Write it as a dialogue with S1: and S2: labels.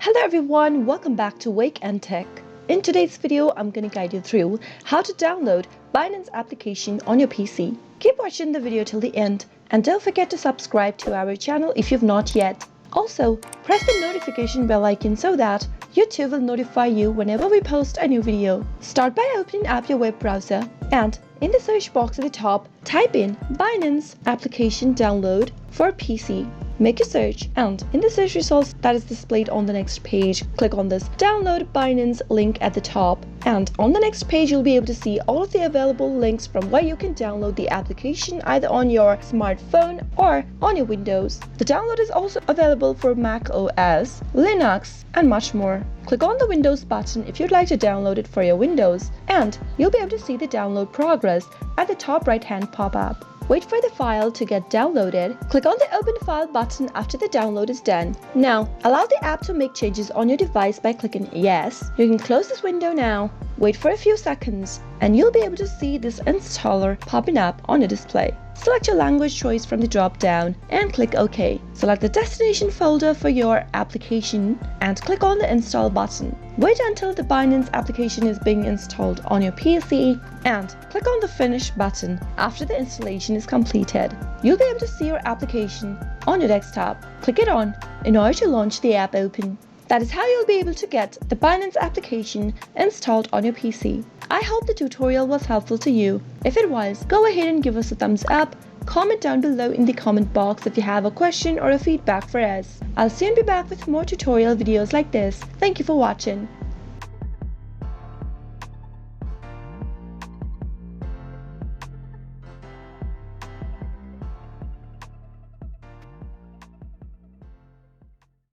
S1: Hello everyone, welcome back to Wake&Tech. In today's video, I'm going to guide you through how to download Binance application on your PC. Keep watching the video till the end and don't forget to subscribe to our channel if you've not yet. Also, press the notification bell icon so that YouTube will notify you whenever we post a new video. Start by opening up your web browser and in the search box at the top, type in Binance application download for PC. Make a search and in the search results that is displayed on the next page, click on this Download Binance link at the top, and on the next page you'll be able to see all of the available links from where you can download the application either on your smartphone or on your Windows. The download is also available for Mac OS, Linux, and much more. Click on the Windows button if you'd like to download it for your Windows, and you'll be able to see the download progress at the top right-hand pop-up. Wait for the file to get downloaded. Click on the Open File button after the download is done. Now, allow the app to make changes on your device by clicking Yes. You can close this window now. Wait for a few seconds, and you'll be able to see this installer popping up on your display. Select your language choice from the drop-down and click OK. Select the destination folder for your application and click on the Install button. Wait until the Binance application is being installed on your PC and click on the Finish button after the installation is completed. You'll be able to see your application on your desktop. Click it on in order to launch the app open. That is how you'll be able to get the Binance application installed on your PC. I hope the tutorial was helpful to you. If it was, go ahead and give us a thumbs up. Comment down below in the comment box if you have a question or a feedback for us. I'll soon be back with more tutorial videos like this. Thank you for watching.